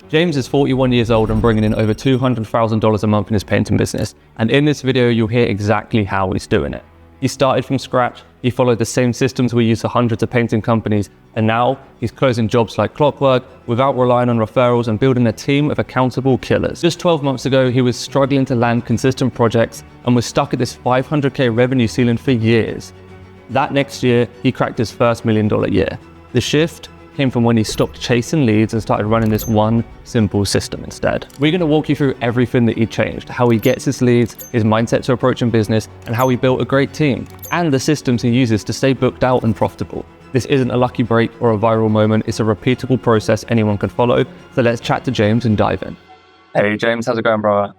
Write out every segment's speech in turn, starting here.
James is 41 years old and bringing in over $200,000 a month in his painting business. And in this video, you'll hear exactly how he's doing it. He started from scratch, he followed the same systems we use for hundreds of painting companies, and now he's closing jobs like clockwork without relying on referrals and building a team of accountable killers. Just 12 months ago, he was struggling to land consistent projects and was stuck at this $500K revenue ceiling for years. That next year, he cracked his first $1 million year. The shift came from when he stopped chasing leads and started running this one simple system instead. We're going to walk you through everything that he changed, how he gets his leads, his mindset to approaching business, and how he built a great team, and the systems he uses to stay booked out and profitable. This isn't a lucky break or a viral moment, it's a repeatable process anyone can follow. So let's chat to James and dive in. Hey James, how's it going, bro?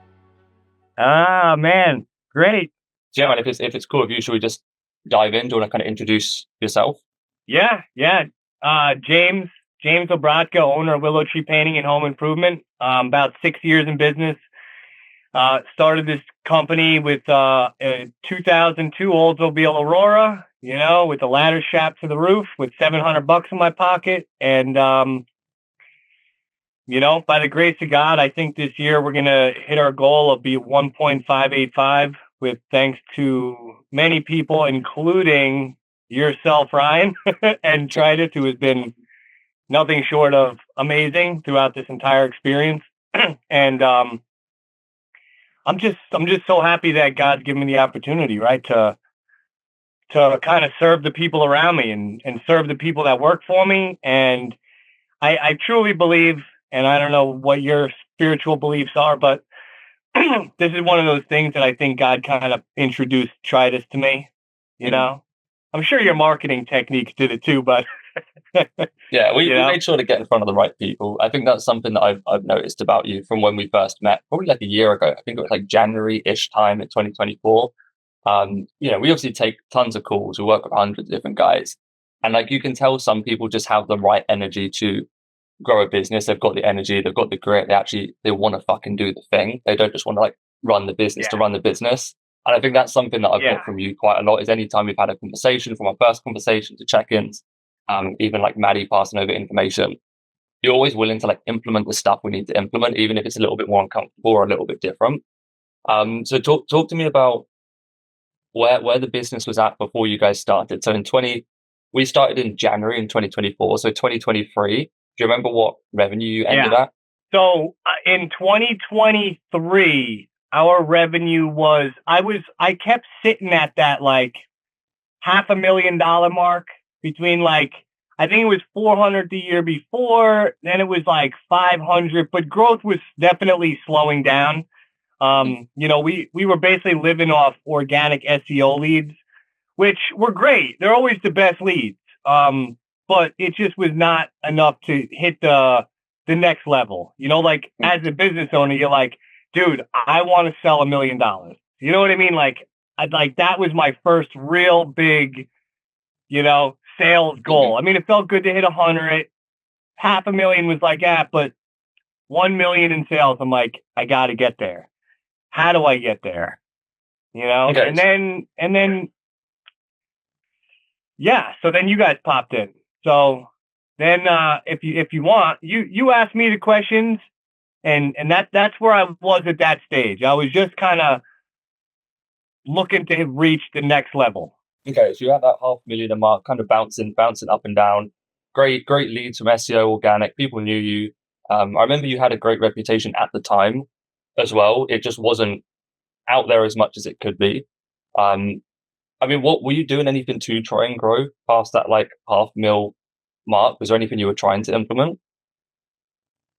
Man, great. Yeah, man, if it's cool with you, should we just dive in? Do you want to kind of introduce yourself? Yeah. James Obratka, owner of Willow Tree Painting and Home Improvement. About 6 years in business. Started this company with a 2002 Oldsmobile Aurora, with the ladder strap to the roof with $700 in my pocket. And, by the grace of God, I think this year we're going to hit our goal of be 1.585 with thanks to many people, including yourself, Ryan, and Tridas, who has been nothing short of amazing throughout this entire experience. And I'm just so happy that God's given me the opportunity, right, to kind of serve the people around me and serve the people that work for me. And I truly believe, and I don't know what your spiritual beliefs are, but this is one of those things that I think God kind of introduced Tridas to me, I'm sure your marketing techniques did it too, but yeah, we made sure to get in front of the right people. I think that's something that I've noticed about you from when we first met, probably like a year ago. I think it was like January-ish time in 2024. We obviously take tons of calls. We work with hundreds of different guys. And like you can tell some people just have the right energy to grow a business. They've got the energy, they've got the grit. They want to fucking do the thing. They don't just want to like run the business to run the business. And I think that's something that I've got from you quite a lot, is anytime we've had a conversation, from our first conversation to check-ins, even like Maddie passing over information, you're always willing to like implement the stuff we need to implement, even if it's a little bit more uncomfortable or a little bit different. So talk to me about where the business was at before you guys started. So we started in January in 2024. So 2023, do you remember what revenue you ended at? So in 2023, our revenue was, I kept sitting at that like $500,000 mark between like, I think it was 400 the year before, then it was like 500, but growth was definitely slowing down. We were basically living off organic SEO leads, which were great. They're always the best leads. But it just was not enough to hit the next level. As a business owner, you're like, dude, I want to sell $1 million. You know what I mean? That was my first real big, sales goal. I mean, it felt good to hit 100. $500,000 was like, but 1 million in sales. I'm like, I got to get there. How do I get there? Okay. And then, so then you guys popped in. So then, if you want, you asked me the questions. And that's where I was at that stage. I was just kind of looking to reach the next level. Okay, so you're at that $500,000 mark, kind of bouncing up and down. Great leads from SEO, organic. People knew you. I remember you had a great reputation at the time as well. It just wasn't out there as much as it could be. What were you doing? Anything to try and grow past that like $500,000 mark? Was there anything you were trying to implement?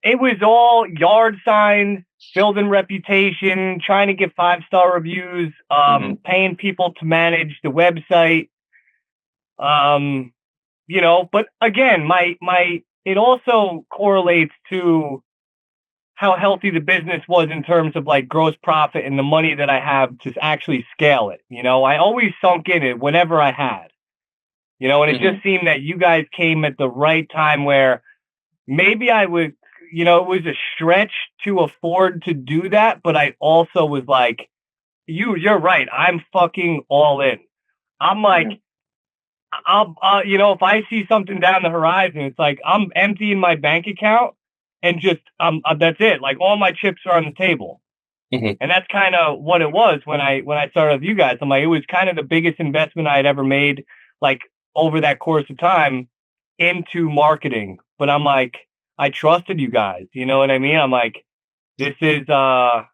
It was all yard signs, building reputation, trying to get 5-star reviews, paying people to manage the website. But again, it also correlates to how healthy the business was in terms of like gross profit and the money that I have to actually scale it. I always sunk in it whenever I had, and it just seemed that you guys came at the right time where maybe I would, it was a stretch to afford to do that, but I also was like, you're right. I'm fucking all in. I'm like, if I see something down the horizon, it's like I'm emptying my bank account and just that's it. Like all my chips are on the table. Mm-hmm. And that's kind of what it was when I started with you guys. I'm like, it was kind of the biggest investment I had ever made, like over that course of time into marketing. But I'm like, I trusted you guys. You know what I mean? I'm like, this is I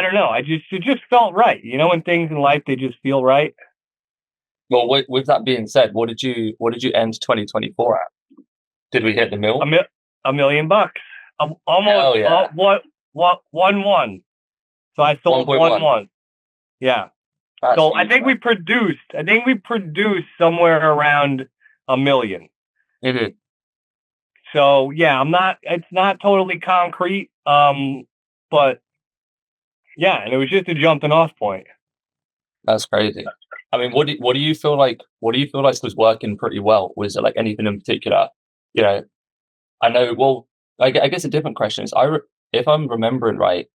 don't know. It just felt right. You know, when things in life they just feel right. Well, with that being said, what did you end 2024 at? Did we hit the mill? $1 million. Almost. Hell yeah. What 1-1. So I sold 1-1. Yeah. That's so huge, I think we produced somewhere around $1 million. Mm-hmm. So yeah, it's not totally concrete. But yeah, and it was just a jumping off point. That's crazy. I mean, what do you feel like was working pretty well? Was it like anything in particular? You know, I know. Well, I guess a different question is, if I'm remembering right,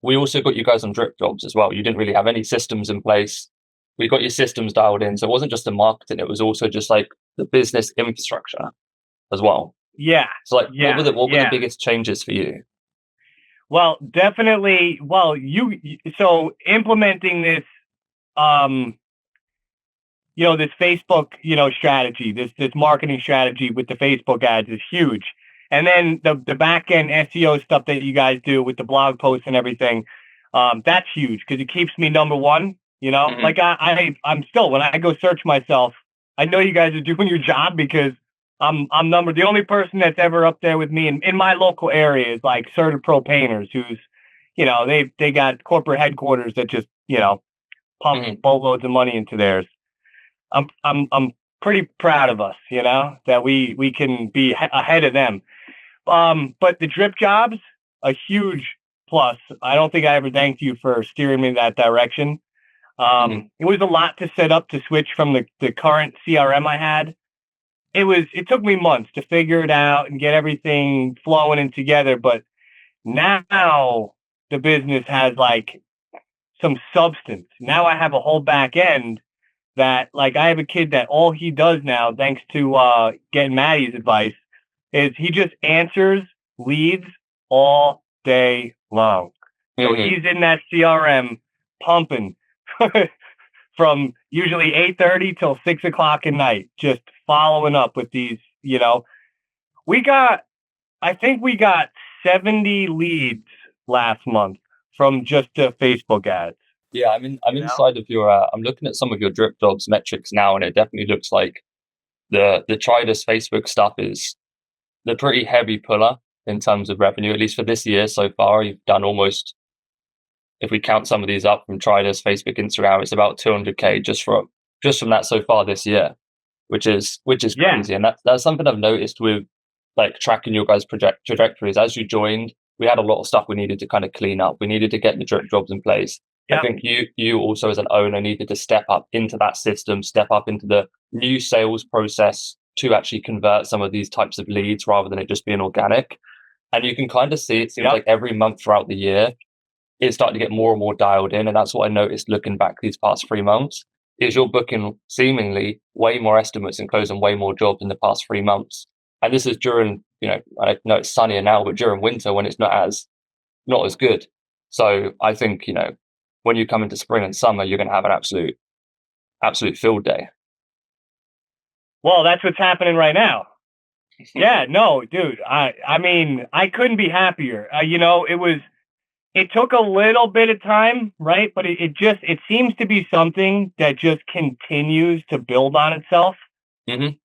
we also got you guys on drip jobs as well. You didn't really have any systems in place. We got your systems dialed in, so it wasn't just the marketing; it was also just like the business infrastructure as well. Yeah. So, like, what were the biggest changes for you? Well, definitely. Well, so implementing this, this Facebook, strategy, this marketing strategy with the Facebook ads is huge. And then the back end SEO stuff that you guys do with the blog posts and everything, that's huge because it keeps me number one. Mm-hmm. Like I'm still, when I go search myself, I know you guys are doing your job because I'm the only person that's ever up there with me in my local area is like Certa Pro Painters, who's, they got corporate headquarters that just, pump boatloads of money into theirs. I'm pretty proud of us, that we can be ahead of them. But the drip jobs, a huge plus. I don't think I ever thanked you for steering me in that direction. It was a lot to set up to switch from the current CRM I had. It took me months to figure it out and get everything flowing and together. But now the business has like some substance. Now I have a whole back end that, like, I have a kid that all he does now, thanks to getting Maddie's advice, is he just answers leads all day long. So he's in that CRM pumping from usually 8:30 till 6:00 at night, just following up with these. I think we got 70 leads last month from just the Facebook ads. Yeah, I'm inside of your. I'm looking at some of your drip jobs metrics now, and it definitely looks like the Tridas Facebook stuff is the pretty heavy puller in terms of revenue. At least for this year so far, you've done almost, if we count some of these up from Tridas, Facebook, Instagram, it's about 200K just from that so far this year, which is crazy. And that's something I've noticed with like tracking your guys' trajectories. As you joined, we had a lot of stuff we needed to kind of clean up. We needed to get the drip jobs in place. Yep. I think you also as an owner needed to step up into that system, step up into the new sales process to actually convert some of these types of leads rather than it just being organic. And you can kind of see, it seems like every month throughout the year, it's starting to get more and more dialed in. And that's what I noticed looking back these past 3 months, is you're booking seemingly way more estimates and closing way more jobs in the past 3 months. And this is during, I know it's sunnier now, but during winter when it's not as good. So I think, when you come into spring and summer, you're going to have an absolute field day. Well, that's what's happening right now. Yeah, no, dude. I mean, I couldn't be happier. It took a little bit of time, right? But it seems to be something that just continues to build on itself,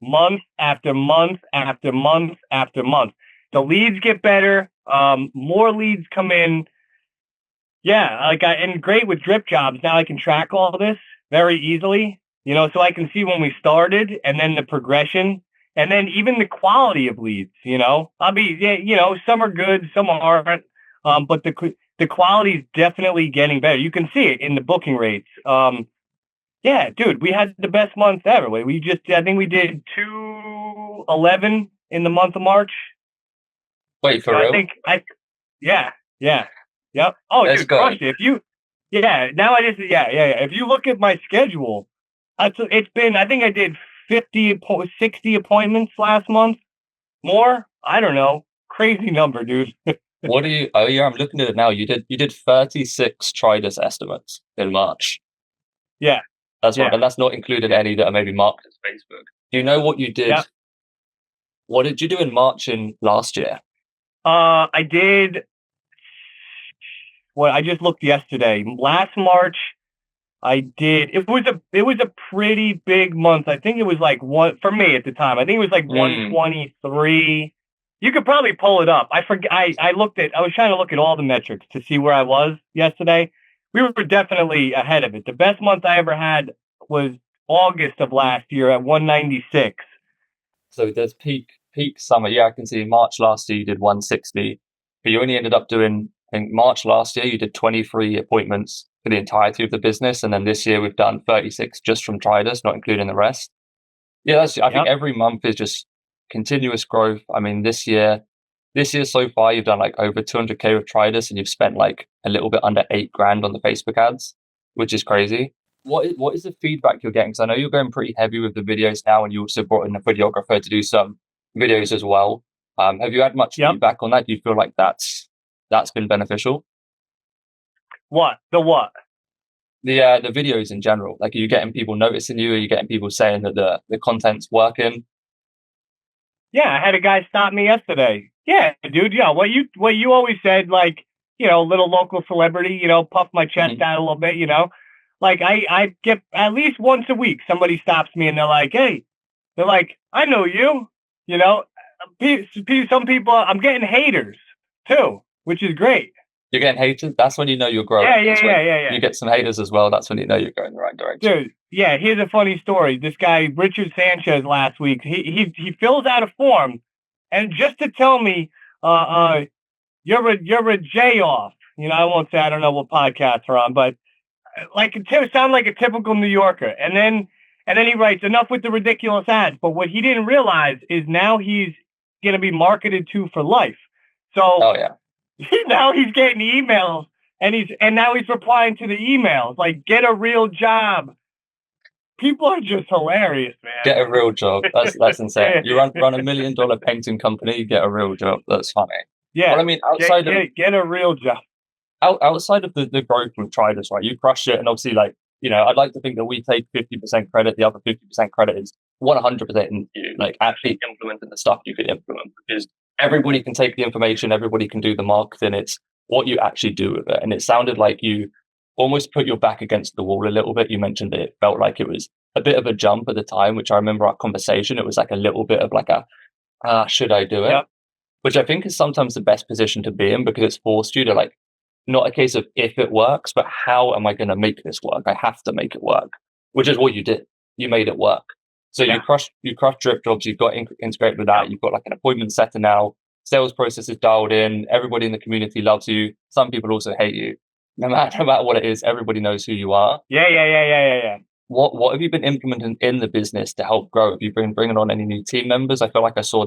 month after month after month after month. The leads get better. More leads come in. Yeah, and great with drip jobs. Now I can track all this very easily, so I can see when we started and then the progression and then even the quality of leads, I'll be, some are good, some aren't. But the quality is definitely getting better. You can see it in the booking rates. Yeah, dude, we had the best month ever. I think we did 211 in the month of March. Wait, for real? Yeah. Yep. Oh, dude, crushed it. If you look at my schedule, it's been, I think I did 60 appointments last month. More? I don't know. crazy number, dude. What do you? Oh yeah, I'm looking at it now. You did 36 Tridas estimates in March. Yeah, that's right, and that's not included any that are maybe marked as Facebook. Do you know what you did? Yep. What did you do in March in last year? I did. Well, I just looked yesterday. Last March, I did. It was a pretty big month. I think it was like one for me at the time. I think it was like 123. You could probably pull it up. I forget. I was trying to look at all the metrics to see where I was yesterday. We were definitely ahead of it. The best month I ever had was August of last year at 196. So there's peak summer. Yeah, I can see March last year you did 160, but you only ended up doing, I think March last year you did 23 appointments for the entirety of the business, and then this year we've done 36 just from Tridas, not including the rest. Yeah, I think every month is just continuous growth. I mean, this year so far you've done like over 200K with Tridas, and you've spent like a little bit under $8,000 on the Facebook ads, which is crazy. What is the feedback you're getting? Because I know you're going pretty heavy with the videos now, and you also brought in a videographer to do some videos as well. Have you had much feedback on that? Do you feel like that's been beneficial? What? The what? The videos in general. Like, are you getting people noticing you? Are you getting people saying that the content's working? Yeah, I had a guy stop me yesterday. Yeah, dude. Yeah, what you always said, like, little local celebrity, puff my chest out a little bit, Like I get at least once a week, somebody stops me and they're like, "Hey," they're like, "I know you." Some people, I'm getting haters too, which is great. You're getting haters? That's when you know you're growing. Yeah. You get some haters as well. That's when you know you're going in the right direction. Dude, yeah. Here's a funny story. This guy, Richard Sanchez, last week, he fills out a form, and just to tell me, you're a J off. I won't say, I don't know what podcast we're on, but sound like a typical New Yorker. And then he writes, "Enough with the ridiculous ads." But what he didn't realize is now he's going to be marketed to for life. So now he's getting emails, and now he's replying to the emails like, "Get a real job." People are just hilarious, man. Get a real job. That's insane. You run $1 million painting company, you get a real job. That's funny. Yeah. But I mean, outside get a real job. Outside of the growth with Tridas, right? You crushed it, and obviously, like, I'd like to think that we take 50% credit. The other 50% credit is 100% in you, like actually implementing the stuff you could implement, because everybody can take the information, everybody can do the marketing. It's what you actually do with it. And it sounded like you almost put your back against the wall a little bit. You mentioned that it felt like it was a bit of a jump at the time, which I remember our conversation. It was like a little bit of like should I do it? Yep. Which I think is sometimes the best position to be in, because it's forced you to, like, not a case of if it works, but how am I going to make this work? I have to make it work, which is what you did. You made it work. So you crushed drip jobs. You've got integrated with that. You've got like an appointment setter now. Sales process is dialed in. Everybody in the community loves you. Some people also hate you. No matter what it is, everybody knows who you are. Yeah. What have you been implementing in the business to help grow? Have you been bringing on any new team members? I feel like I saw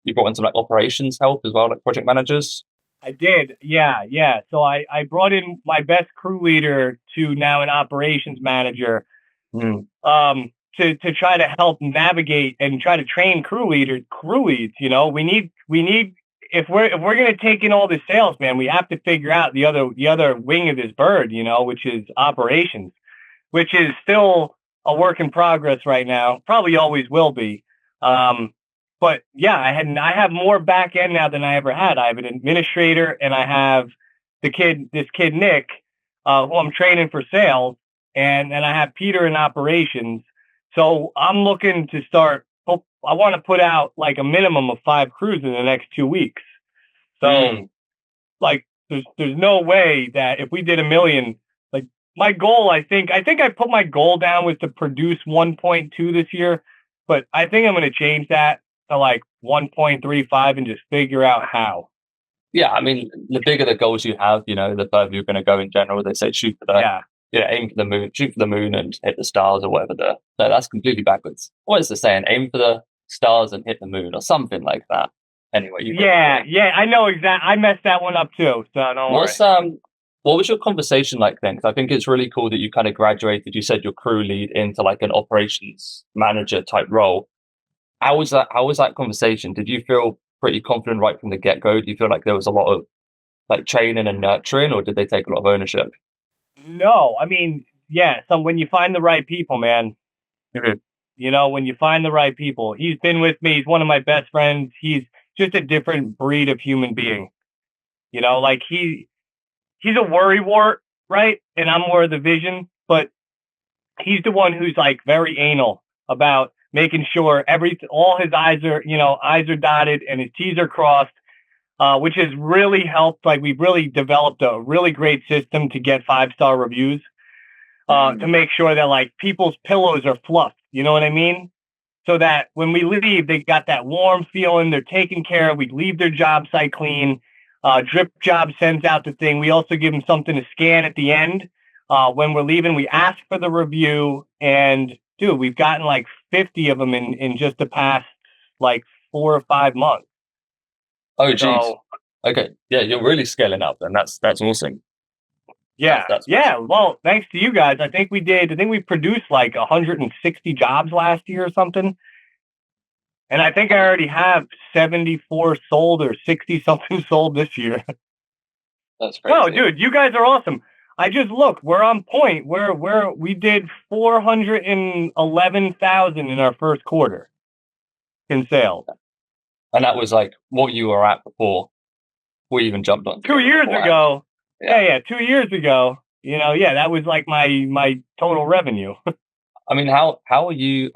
you brought in some like operations help as well, like project managers. I did. Yeah. So I brought in my best crew leader to now an operations manager, to try to help navigate and try to train crew leads. We need if we're going to take in all the sales, man, we have to figure out the other wing of this bird, which is operations, which is still a work in progress right now. Probably always will be. But yeah, I have more back end now than I ever had. I have an administrator, and I have this kid Nick, who I'm training for sales, and I have Peter in operations. So I'm looking to start. I want to put out like a minimum of 5 crews in the next 2 weeks. So, like, there's no way that if we did 1 million, like, my goal, I think I put my goal down was to produce 1.2 this year, but I think I'm going to change that to like 1.35 and just figure out how. Yeah, I mean, the bigger the goals you have, the further you're going to go in general. They say shoot for aim for the moon, shoot for the moon and hit the stars or whatever. No, that's completely backwards. What is the saying? Aim for the stars and hit the moon or something like that. Anyway, I know exactly. I messed that one up too. So don't worry. What was your conversation like then? Because I think it's really cool that you kind of graduated. You said your crew lead into like an operations manager type role. How was that conversation? Did you feel pretty confident right from the get-go? Do you feel like there was a lot of like training and nurturing, or did they take a lot of ownership? No, I mean, yeah. So when you find the right people, man, Mhm. when you find the right people, he's been with me. He's one of my best friends. He's just a different breed of human being. Like he's a worrywart, right? And I'm more of the vision, but he's the one who's like very anal about making sure all his eyes are dotted and his T's are crossed, which has really helped. Like we've really developed a really great system to get 5-star reviews, to make sure that like people's pillows are fluffed. You know what I mean? So that when we leave, they got that warm feeling. They're taken care of. We leave their job site clean. Drip Job sends out the thing. We also give them something to scan at the end. When we're leaving, we ask for the review. And dude, we've gotten like 50 of them in just the past like 4 or 5 months. Oh, geez. So, okay. Yeah, you're really scaling up, and that's awesome. Yeah. Yeah. Well, thanks to you guys. I think we produced like 160 jobs last year or something. And I think I already have 74 sold or 60 something sold this year. That's crazy. No, dude, you guys are awesome. I just look, we're on point. We did 411,000 in our first quarter in sales. And that was like what you were at before we even jumped on. 2 years ago. Yeah. 2 years ago. That was like my total revenue. I mean, how are you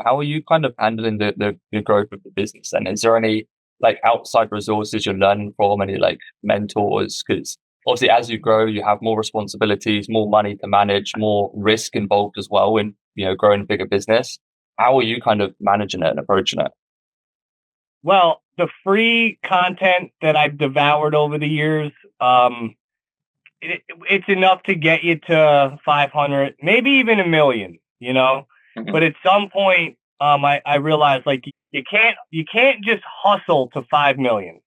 kind of handling the growth of the business? And is there any like outside resources you're learning from, any like mentors? Because obviously, as you grow, you have more responsibilities, more money to manage, more risk involved as well in growing a bigger business. How are you kind of managing it and approaching it? Well, the free content that I've devoured over the years, it's enough to get you to 500, maybe even 1 million. Mm-hmm. But at some point, I realized like you can't just hustle to 5 million.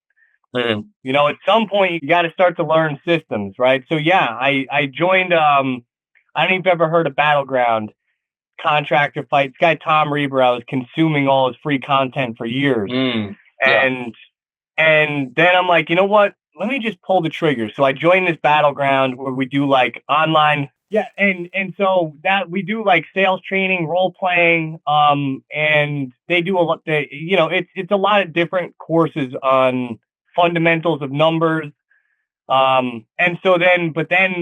Mm-hmm. At some point you got to start to learn systems, right? So yeah, I joined. I don't know if you've ever heard of Battleground contractor fight. This guy Tom Reber, I was consuming all his free content for years, and then I'm like, you know what? Let me just pull the trigger. So I joined this Battleground where we do like online. Yeah, and so that we do like sales training, role playing, and they do a lot. It's a lot of different courses on fundamentals of numbers. And so then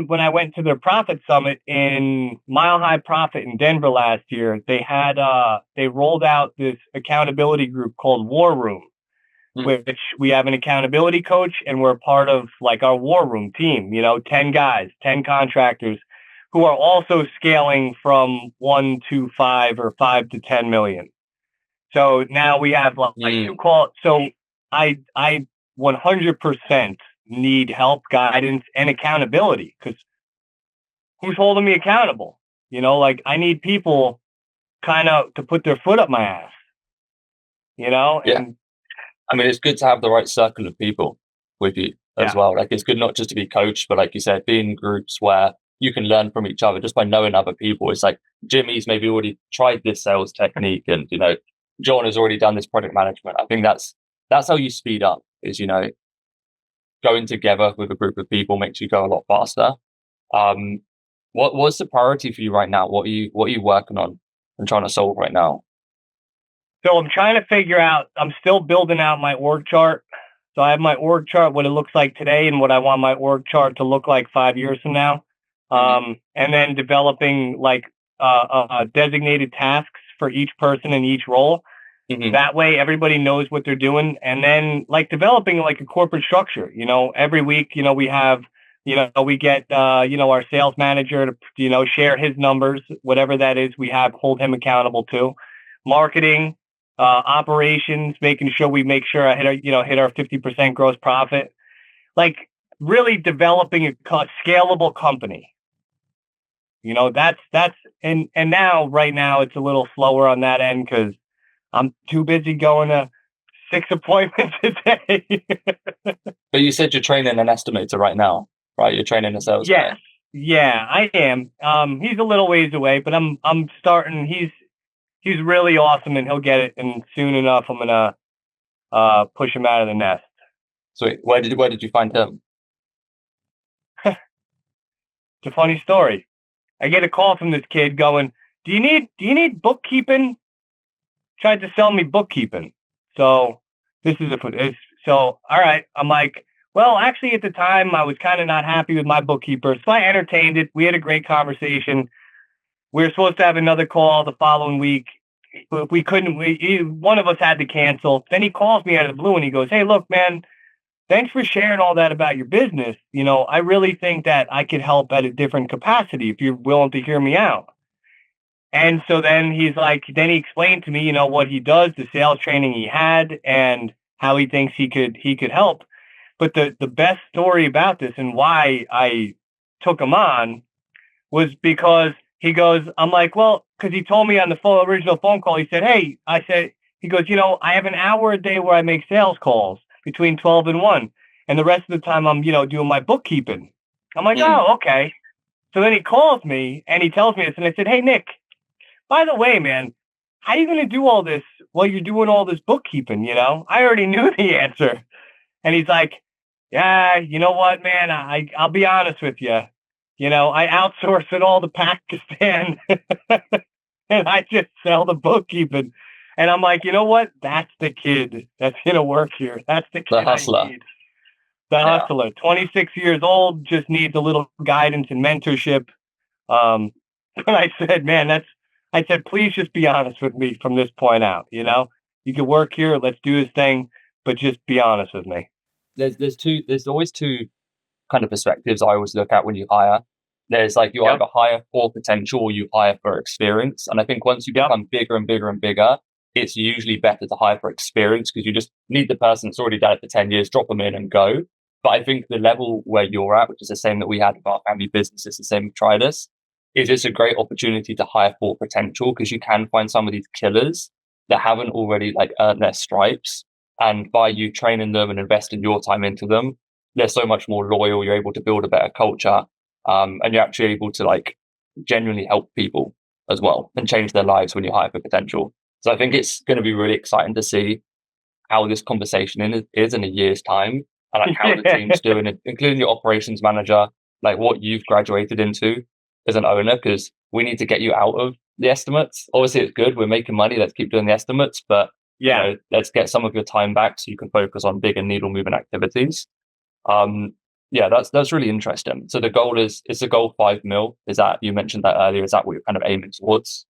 when I went to their profit summit in Mile High Profit in Denver last year, they rolled out this accountability group called War Room, which we have an accountability coach, and we're part of like our War Room team, 10 guys, 10 contractors who are also scaling from 1 to 5 or 5 to 10 million. So now we have like 2 calls. So I 100% need help, guidance, and accountability, because who's holding me accountable? Like I need people kind of to put their foot up my ass, Yeah. And I mean, it's good to have the right circle of people with you as well. Like it's good not just to be coached, but like you said, be in groups where you can learn from each other just by knowing other people. It's like Jimmy's maybe already tried this sales technique, and John has already done this product management. I think that's how you speed up, is going together with a group of people makes you go a lot faster. What's the priority for you right now? What are you working on and trying to solve right now? So I'm trying to figure out, I'm still building out my org chart. So I have my org chart, what it looks like today and what I want my org chart to look like 5 years from now. And then developing like designated tasks for each person in each role. Mm-hmm. That way everybody knows what they're doing. And then like developing like a corporate structure, every week, we have, we get, our sales manager to, share his numbers, whatever that is, hold him accountable to. Marketing, operations, making sure I hit our 50% gross profit, like really developing a scalable company. That's and now right now it's a little slower on that end because I'm too busy going to 6 appointments a day. But you said you're training an estimator right now, right? You're training a sales guy. Yeah, I am. He's a little ways away, but I'm starting. He's really awesome, and he'll get it. And soon enough, I'm push him out of the nest. Sweet. Where did you find him? It's a funny story. I get a call from this kid going, do you need bookkeeping? Tried to sell me bookkeeping. So all right. I'm like, well, actually at the time I was kind of not happy with my bookkeeper. So I entertained it. We had a great conversation. We were supposed to have another call the following week. But we couldn't, one of us had to cancel. Then he calls me out of the blue and he goes, hey, look, man, thanks for sharing all that about your business. I really think that I could help at a different capacity if you're willing to hear me out. And so then he explained to me, what he does, the sales training he had, and how he thinks he could help. But the best story about this and why I took him on was because he goes, I'm like, well, because he told me on the original phone call, he said, hey, he goes, I have an hour a day where I make sales calls between 12 and 1. And the rest of the time I'm, doing my bookkeeping. I'm like, oh, okay. So then he calls me and he tells me this. And I said, hey, Nick, by the way, man, how are you going to do all this while you're doing all this bookkeeping? I already knew the answer. And he's like, yeah, you know what, man, I'll be honest with you. I outsource it all to Pakistan and I just sell the bookkeeping. And I'm like, you know what? That's the kid that's going to work here. That's the kid I need. The hustler, 26 years old, just needs a little guidance and mentorship. But I said, man, I said, please just be honest with me from this point out. You can work here. Let's do this thing, but just be honest with me. There's always two kind of perspectives I always look at when you hire. There's like you either hire for potential or you hire for experience. And I think once you become bigger and bigger and bigger, it's usually better to hire for experience because you just need the person that's already done it for 10 years, drop them in and go. But I think the level where you're at, which is the same that we had with our family businesses, the same with Tridas, is just a great opportunity to hire for potential because you can find some of these killers that haven't already earned their stripes. And by you training them and investing your time into them, they're so much more loyal. You're able to build a better culture, and you're actually able to genuinely help people as well and change their lives when you hire for potential. So I think it's going to be really exciting to see how this conversation is in a year's time and how the team's doing it, including your operations manager, what you've graduated into as an owner, because we need to get you out of the estimates. Obviously, it's good. We're making money. Let's keep doing the estimates, but let's get some of your time back so you can focus on bigger needle moving activities. That's really interesting. So the goal is the goal 5 mil. Is that, you mentioned that earlier, is that what you're kind of aiming towards?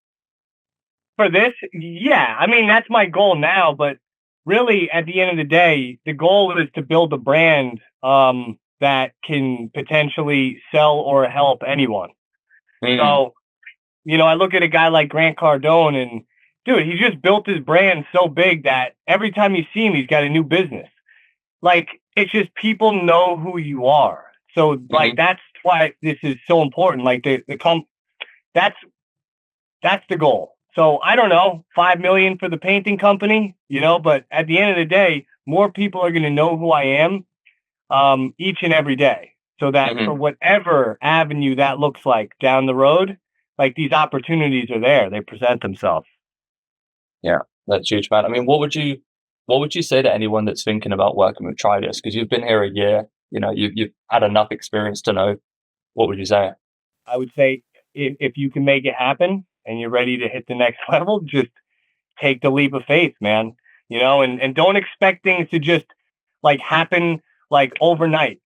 For this? Yeah. I mean, that's my goal now, but really at the end of the day, the goal is to build a brand that can potentially sell or help anyone. So, I look at a guy like Grant Cardone and dude, he just built his brand so big that every time you see him, he's got a new business. It's just people know who you are. So that's why this is so important. That's the goal. So I don't know, 5 million for the painting company, but at the end of the day, more people are going to know who I am each and every day. So that for whatever avenue that looks like down the road, these opportunities are there. They present themselves. Yeah, that's huge, man. I mean, what would you say to anyone that's thinking about working with Tridas? Because you've been here a year, you've had enough experience to know. What would you say? I would say if you can make it happen and you're ready to hit the next level, just take the leap of faith, man. And don't expect things to just happen overnight.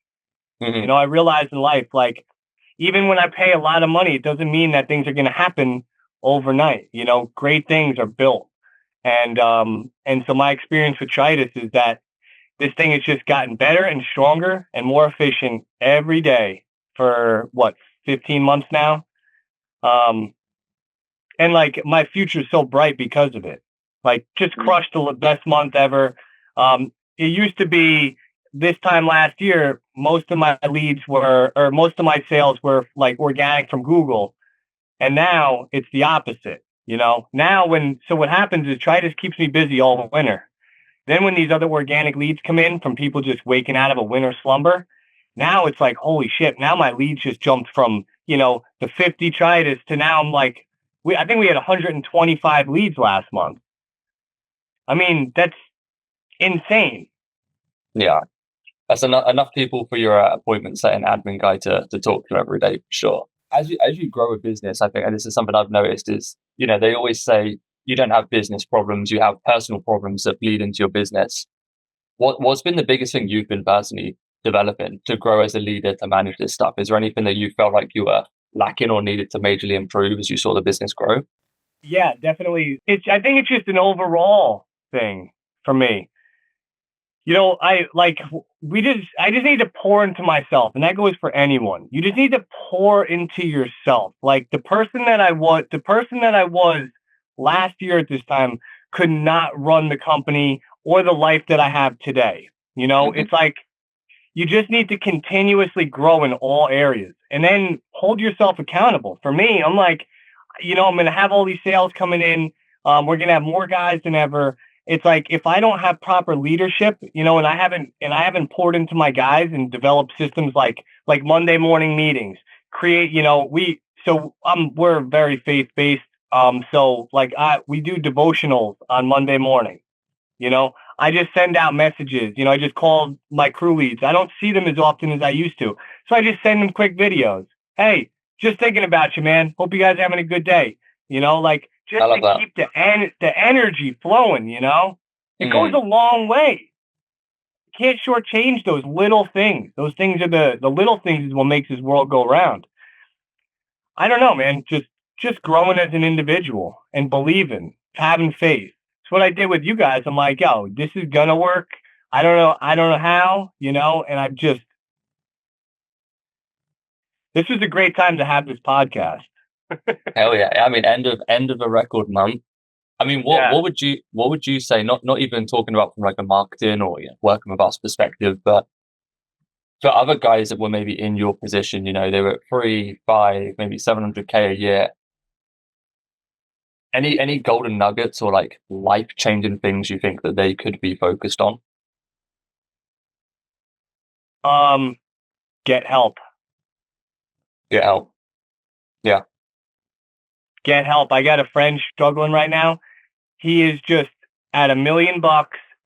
I realize in life, even when I pay a lot of money, it doesn't mean that things are going to happen overnight. Great things are built. And so my experience with Tridas is that this thing has just gotten better and stronger and more efficient every day for 15 months now. And my future is so bright because of it. Just crushed the best month ever. It used to be this time last year, most of my sales were organic from Google. And now it's the opposite. Now what happens is Tridas keeps me busy all winter. Then when these other organic leads come in from people just waking out of a winter slumber, now it's holy shit. Now my leads just jumped from, the 50 Tridas to now I'm I think we had 125 leads last month. I mean, insane. Yeah. That's enough people for your appointment setting admin guy to talk to every day, for sure. As you grow a business, I think, and this is something I've noticed, is, they always say you don't have business problems, you have personal problems that bleed into your business. What's been the biggest thing you've been personally developing to grow as a leader to manage this stuff? Is there anything that you felt like you were lacking or needed to majorly improve as you saw the business grow? Yeah, definitely. I think it's just an overall thing for me. I just need to pour into myself, and that goes for anyone. You just need to pour into yourself. Like the person that I was last year at this time could not run the company or the life that I have today. It's like you just need to continuously grow in all areas and then hold yourself accountable. For me, I'm like, I'm going to have all these sales coming in. We're going to have more guys than ever. It's like, if I don't have proper leadership, and I haven't poured into my guys and developed systems like Monday morning meetings, we're very faith based. We do devotionals on Monday morning. I just send out messages. I just call my crew leads. I don't see them as often as I used to. So I just send them quick videos. Hey, just thinking about you, man. Hope you guys are having a good day. Just to keep the energy flowing, it goes a long way. You can't shortchange those little things. Those things are the little things is what makes this world go round. I don't know, man. Just growing as an individual and believing, having faith. It's what I did with you guys. I'm like, yo, this is gonna work. I don't know how, and this was a great time to have this podcast. Hell yeah. I mean, end of a record month. I mean, what would you say, not even talking about from like a marketing or working with us perspective, but for other guys that were maybe in your position, they were at 3, 5, maybe 700K a year. Any golden nuggets or like life-changing things you think that they could be focused on? Get help. Get help. Yeah. Get help. I got a friend struggling right now. He is just at $1 million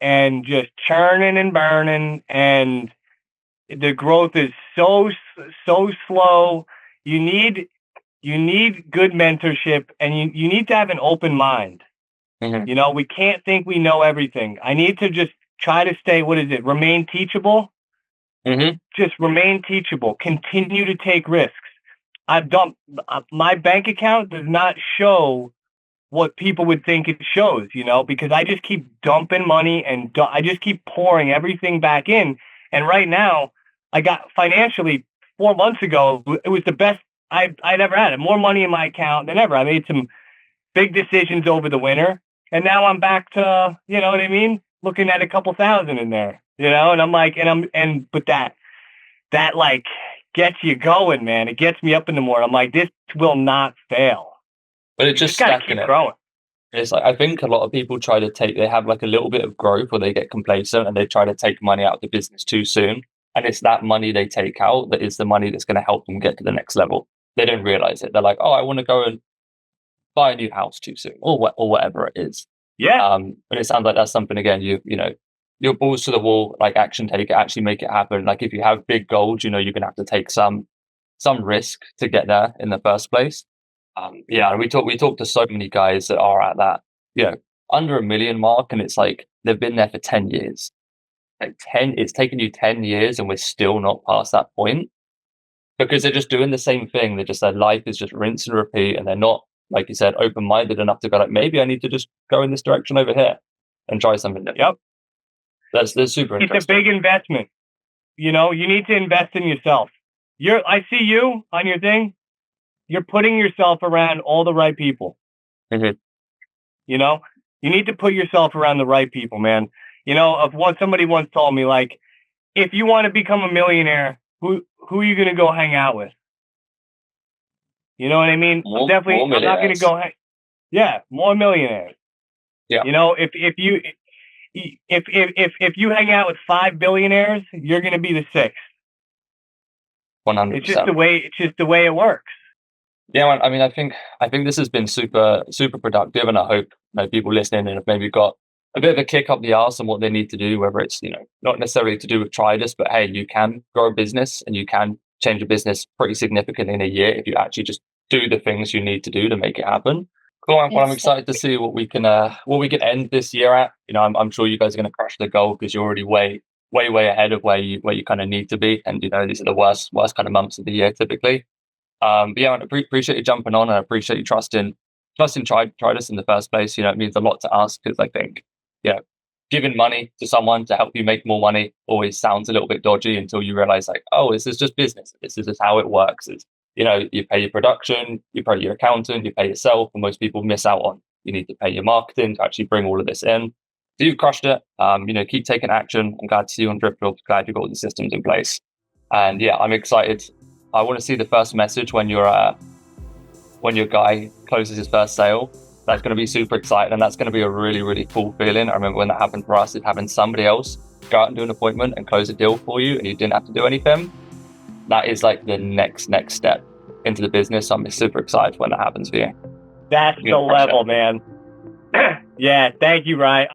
and just churning and burning, and the growth is so slow. You need good mentorship, and you need to have an open mind. Mm-hmm. We can't think we know everything. I need to just try to stay, remain teachable. Mm-hmm. Just remain teachable. Continue to take risks. My bank account does not show what people would think it shows, because I just keep dumping money and I just keep pouring everything back in. And right now, I got financially 4 months ago, it was the best I'd ever had. More money in my account than ever. I made some big decisions over the winter, and now I'm back to, you know what I mean, looking at a couple thousand in there, and I'm like, but that like gets you going, man. It gets me up in the morning. I'm like, this will not fail. But it's just gotta keep growing. It's like, I think a lot of people they have like a little bit of growth or they get complacent and they try to take money out of the business too soon. And it's that money they take out that is the money that's going to help them get to the next level. They don't realize it. They're like, oh, I want to go and buy a new house too soon or whatever it is. Yeah. But it sounds like that's something, again, your balls to the wall, like action taker, actually make it happen. Like if you have big goals, you're going to have to take some risk to get there in the first place. We talk to so many guys that are at that, under $1 million mark, and it's like they've been there for 10 years. It's taken you 10 years and we're still not past that point because they're just doing the same thing. Their life is just rinse and repeat, and they're not, like you said, open-minded enough to go like, maybe I need to just go in this direction over here and try something different. Yep. That's super interesting. It's a big investment. You need to invest in yourself. I see you on your thing. You're putting yourself around all the right people. Mm-hmm. You need to put yourself around the right people, man. Of what somebody once told me, like, if you want to become a millionaire, who are you going to go hang out with? You know what I mean? I'm not going to go more millionaires. Yeah. If you hang out with 5 billionaires, you're going to be the 6th. 100%. It's just the way it works. Yeah, man, I mean, I think this has been super, super productive, and I hope people listening and have maybe got a bit of a kick up the arse on what they need to do, whether it's, not necessarily to do with Tridas, but hey, you can grow a business and you can change a business pretty significantly in a year if you actually just do the things you need to do to make it happen. Cool. Well, I'm excited to see what we can end this year at. I'm sure you guys are going to crush the goal because you're already way ahead of where you kind of need to be. And these are the worst kind of months of the year typically. But yeah, I appreciate you jumping on, and I appreciate you trusting Tridas in the first place. It means a lot to us because I think, giving money to someone to help you make more money always sounds a little bit dodgy until you realize, like, oh, this is just business. This is just how it works. You pay your production, you pay your accountant, you pay yourself, and most people miss out on. You need to pay your marketing to actually bring all of this in. So you've crushed it. Keep taking action. I'm glad to see you on Dripfield. Glad you've got all the systems in place. And yeah, I'm excited. I want to see the first message when your guy closes his first sale. That's going to be super exciting, and that's going to be a really, really cool feeling. I remember when that happened for us, having somebody else go out and do an appointment and close a deal for you, and you didn't have to do anything. That is like the next step into the business. I'm super excited when that happens for you. That's the level, man. Yeah, thank you, Ryan.